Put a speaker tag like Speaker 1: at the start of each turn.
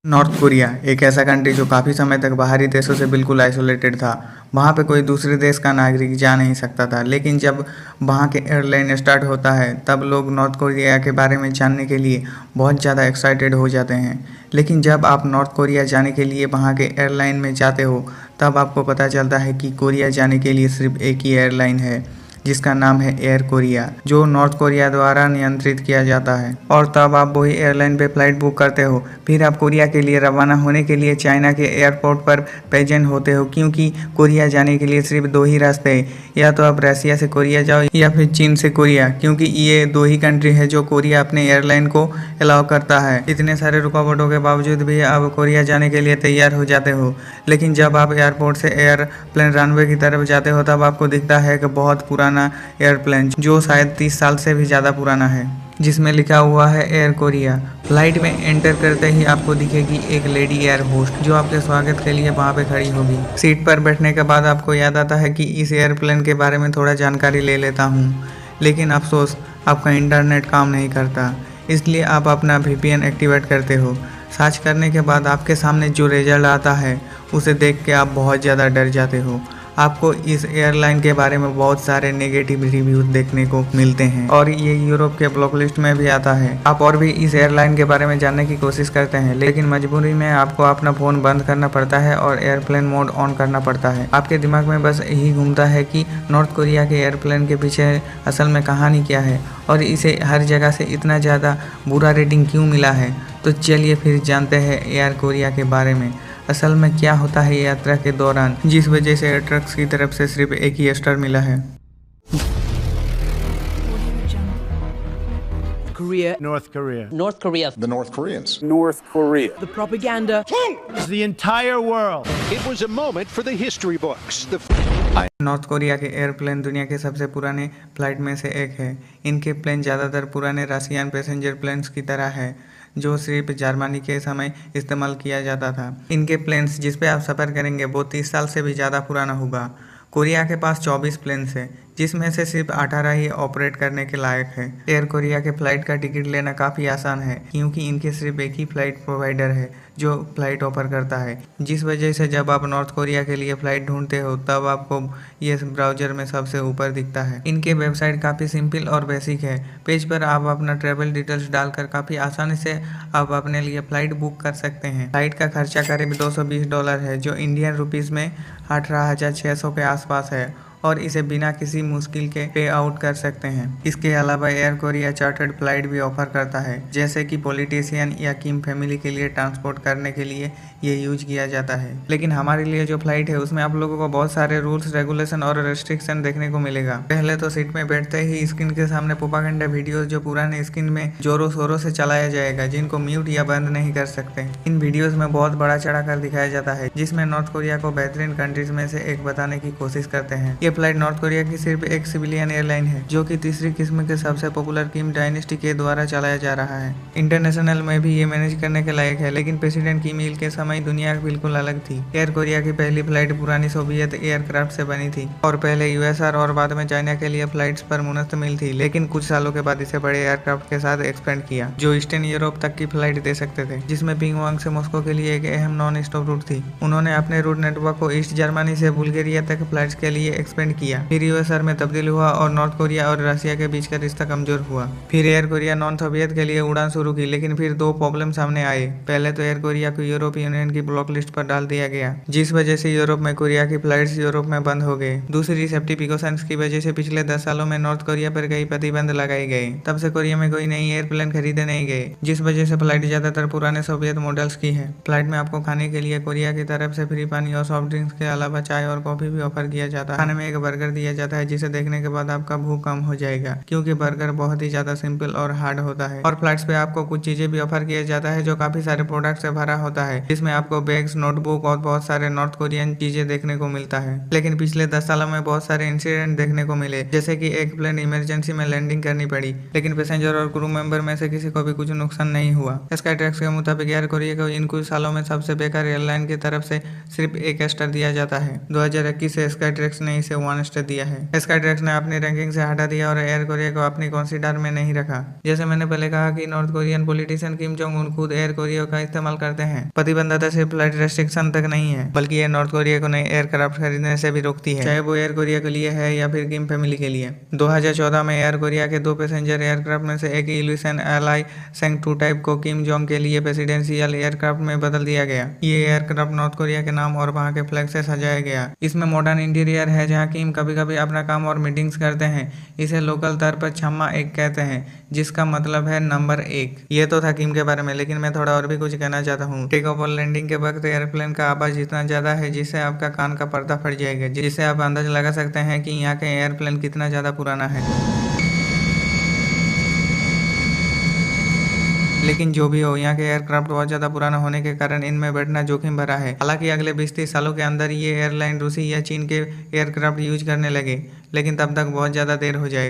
Speaker 1: North Korea एक ऐसा country जो काफ़ी समय तक बाहरी देशों से बिल्कुल आइसोलेटेड था। वहाँ पे कोई दूसरे देश का नागरिक जा नहीं सकता था। लेकिन जब वहाँ के एयरलाइन स्टार्ट होता है तब लोग नॉर्थ कोरिया के बारे में जानने के लिए बहुत ज़्यादा एक्साइटेड हो जाते हैं। लेकिन जब आप नॉर्थ कोरिया जाने के लिए वहाँ के एयरलाइन में जाते हो तब आपको पता चलता है कि कोरिया जाने के लिए सिर्फ एक ही एयरलाइन है, जिसका नाम है एयर कोरिया, जो नॉर्थ कोरिया द्वारा नियंत्रित किया जाता है। और तब आप वही एयरलाइन पे फ्लाइट बुक करते हो। फिर आप कोरिया के लिए रवाना होने के लिए चाइना के एयरपोर्ट पर प्रेजेंट होते हो, क्योंकि कोरिया जाने के लिए सिर्फ दो ही रास्ते हैं, या तो आप रसिया से कोरिया जाओ या फिर चीन से कोरिया, क्योंकि ये दो ही कंट्री है जो कोरिया अपने एयरलाइन को अलाउ करता है। इतने सारे रुकावटों के बावजूद भी आप कोरिया जाने के लिए तैयार हो जाते हो। लेकिन जब आप एयरपोर्ट से एयरप्लेन रनवे की तरफ जाते हो तब आपको दिखता है कि बहुत पुराना एयरप्लेन, जो शायद 30 साल से भी ज़्यादा पुराना है, जिसमें लिखा हुआ है एयर कोरिया। फ्लाइट में एंटर करते ही आपको दिखेगी एक लेडी एयर होस्ट, जो आपके स्वागत के लिए वहाँ पे खड़ी होगी। सीट पर बैठने के बाद आपको याद आता है कि इस एयरप्लेन के बारे में थोड़ा जानकारी ले लेता हूँ, लेकिन अफसोस आपका इंटरनेट काम नहीं करता, इसलिए आप अपना VPN एक्टिवेट करते हो। सर्च करने के बाद आपके सामने जो रिजल्ट आता है उसे देख के आप बहुत ज़्यादा डर जाते हो। आपको इस एयरलाइन के बारे में बहुत सारे नेगेटिव रिव्यूज देखने को मिलते हैं और ये यूरोप के ब्लॉक लिस्ट में भी आता है। आप और भी इस एयरलाइन के बारे में जानने की कोशिश करते हैं, लेकिन मजबूरी में आपको अपना फ़ोन बंद करना पड़ता है और एयरप्लेन मोड ऑन करना पड़ता है। आपके दिमाग में बस यही घूमता है कि नॉर्थ कोरिया के एयरप्लेन के पीछे असल में कहानी क्या है और इसे हर जगह से इतना ज़्यादा बुरा रेटिंग क्यों मिला है। तो चलिए फिर जानते हैं एयर कोरिया के बारे में। असल में क्या होता है यात्रा के दौरान, जिस वजह से एयर ट्रक्स की तरफ से सिर्फ एक ही स्टार मिला है।
Speaker 2: Korea,
Speaker 3: North Korea.
Speaker 2: North Korea,
Speaker 4: The North Koreans.
Speaker 5: North Korea.
Speaker 2: the propaganda.
Speaker 3: It's the entire world.
Speaker 5: It was a moment for the history books.
Speaker 1: North Korea के एयरप्लेन दुनिया के सबसे पुराने फ्लाइट में से एक है। इनके प्लेन ज़्यादातर पुराने रशियन पैसेंजर प्लेन्स की तरह है, जो सिर्फ जर्मनी के समय इस्तेमाल किया जाता था। इनके प्लेन्स जिस पे आप सफ़र करेंगे वो 30 साल से भी ज़्यादा पुराना होगा। कोरिया के पास 24 प्लेन्स है, जिसमें से सिर्फ 18 ही ऑपरेट करने के लायक है। एयर कोरिया के फ़्लाइट का टिकट लेना काफ़ी आसान है, क्योंकि इनके सिर्फ एक ही फ़्लाइट प्रोवाइडर है जो फ़्लाइट ऑफर करता है, जिस वजह से जब आप नॉर्थ कोरिया के लिए फ़्लाइट ढूंढते हो तब आपको ये ब्राउज़र में सबसे ऊपर दिखता है। इनके वेबसाइट काफ़ी सिंपल और बेसिक है। पेज पर आप अपना ट्रैवल डिटेल्स डालकर काफ़ी आसानी से आप अपने लिए फ़्लाइट बुक कर सकते हैं। फ़्लाइट का खर्चा करीब $220 है, जो इंडियन रुपीज़ में 18,600 के आसपास है, और इसे बिना किसी मुश्किल के पे आउट कर सकते हैं। इसके अलावा एयर कोरिया चार्टर्ड फ्लाइट भी ऑफर करता है, जैसे कि पॉलिटिशियन या किम फैमिली के लिए ट्रांसपोर्ट करने के लिए ये यूज किया जाता है। लेकिन हमारे लिए जो फ्लाइट है उसमें आप लोगों को बहुत सारे रूल्स, रेगुलेशन और रेस्ट्रिक्शन देखने को मिलेगा। पहले तो सीट में बैठते ही स्क्रीन के सामने प्रोपेगेंडा वीडियोस जो पुराने स्क्रीन में जोरों शोरों से चलाया जाएगा, जिनको म्यूट या बंद नहीं कर सकते। इन वीडियोस में बहुत बड़ा चढ़ा कर दिखाया जाता है, जिसमें नॉर्थ कोरिया को बेहतरीन कंट्रीज में से एक बताने की कोशिश करते हैं। ये फ्लाइट नॉर्थ कोरिया की सिर्फ एक सिविलियन एयरलाइन है, जो कि तीसरी किस्म के सबसे पॉपुलर किम डायनेस्टी के द्वारा चलाया जा रहा है। इंटरनेशनल में भी ये मैनेज करने के लायक है, लेकिन प्रेसिडेंट किम इल के समय दुनिया बिल्कुल अलग थी। एयर कोरिया की पहली फ्लाइट पुरानी सोवियत एयरक्राफ्ट से बनी थी और पहले यूएसआर और बाद में चाइना के लिए फ्लाइट्स पर मुश्तमिल थी, लेकिन कुछ सालों के बाद इसे बड़े एयरक्राफ्ट के साथ एक्सपेंड किया, जो ईस्टर्न यूरोप तक की फ्लाइट दे सकते थे, जिसमें पिंगवांग से मॉस्को के लिए एक अहम नॉन स्टॉप रूट थी। उन्होंने अपने रूट नेटवर्क को ईस्ट जर्मनी से बुल्गारिया तक फ्लाइट्स के लिए एक्सपेंड किया। फिर यूएसआर में तब्दील हुआ और नॉर्थ कोरिया और रशिया के बीच का रिश्ता कमजोर हुआ। फिर एयर कोरिया नॉन सोवियत के लिए उड़ान शुरू की, लेकिन फिर दो प्रॉब्लम सामने आए। पहले तो एयर कोरिया को यूरोपीय यूनियन की ब्लॉक लिस्ट पर डाल दिया गया, जिस वजह से यूरोप में कोरिया की फ्लाइट्स यूरोप में बंद हो गए। दूसरी, सेफ्टी प्रिकॉशंस की वजह से पिछले 10 सालों में नॉर्थ कोरिया पर कई प्रतिबंध लगाए गए। तब से कोरिया में कोई नई एयरप्लेन खरीदे नहीं गए, जिस वजह से फ्लाइट ज्यादातर पुराने सोवियत मॉडल्स की है। फ्लाइट में आपको खाने के लिए कोरिया की तरफ से फ्री पानी और सॉफ्ट ड्रिंक्स के अलावा चाय और कॉफी भी ऑफर किया जाता है। खाने में एक बर्गर दिया जाता है, जिसे देखने के बाद आपका भूख कम हो जाएगा, क्योंकि बर्गर बहुत ही ज्यादा सिंपल और हार्ड होता है। और फ्लाइट्स पे आपको कुछ चीजें भी ऑफर किया जाता है, जो काफी सारे प्रोडक्ट से भरा होता है, जिसमें आपको बैग्स, नोटबुक और बहुत सारे नॉर्थ कोरियन चीजें देखने को मिलता है। लेकिन पिछले 10 सालों में बहुत सारे इंसिडेंट देखने को मिले, जैसे कि एक प्लेन इमरजेंसी में लैंडिंग करनी पड़ी, लेकिन पैसेंजर और क्रू मेंबर में से किसी को भी कुछ नुकसान नहीं हुआ। स्काईट्रैक्स के मुताबिक एयर कोरिया को इन कुछ सालों में सबसे बेकार एयरलाइन की तरफ से सिर्फ एक स्टार दिया जाता है। 2021 से स्काईट्रैक्स ने इसे 1 स्टार दिया है। स्काईट्रैक्स ने अपनी रैंकिंग से हटा दिया और एयर कोरिया को अपनी कंसीडर में नहीं रखा। जैसे मैंने पहले कहा कि north Korean politician Kim Jong Un खुद एयर कोरिया का इस्तेमाल करते हैं। प्रतिबंधता सिर्फ फ्लाइट रेस्ट्रिक्शन तक नहीं है, बल्कि ये नॉर्थ कोरिया को नए एयरक्राफ्ट खरीदने से भी रोकती है, चाहे वो एयर कोरिया के लिए है या फिर किम फैमिली के लिए। 2014 में एयर कोरिया के 2 पैसेंजर एयरक्राफ्ट में से एक इल्यूशन एलाई सेंग 2 टाइप को किम जोंग के लिए प्रेसिडेंशियल एयरक्राफ्ट में बदल दिया गया। ये एयरक्राफ्ट नॉर्थ कोरिया के नाम और वहां के फ्लैग से सजाया गया। इसमें मॉडर्न इंटीरियर है, जहां किम कभी कभी अपना काम और मीटिंग्स करते हैं। इसे लोकल तौर पर छम्मा 1 कहते हैं, जिसका मतलब है नंबर 1। ये तो था किम के बारे में, लेकिन मैं थोड़ा और भी कुछ कहना चाहता हूँ। टेक ऑफ और लैंडिंग के वक्त एयरप्लेन का आवाज इतना ज्यादा है जिससे आपका कान का पर्दा फट जाएगा, जिससे आप अंदाजा लगा सकते हैं कि यहाँ के एयरप्लेन कितना ज्यादा पुराना है। लेकिन जो भी हो, यहाँ के एयरक्राफ्ट बहुत ज़्यादा पुराना होने के कारण इनमें बैठना जोखिम भरा है। हालांकि अगले 20-30 सालों के अंदर ये एयरलाइन रूसी या चीन के एयरक्राफ्ट यूज करने लगे, लेकिन तब तक बहुत ज़्यादा देर हो जाएगी।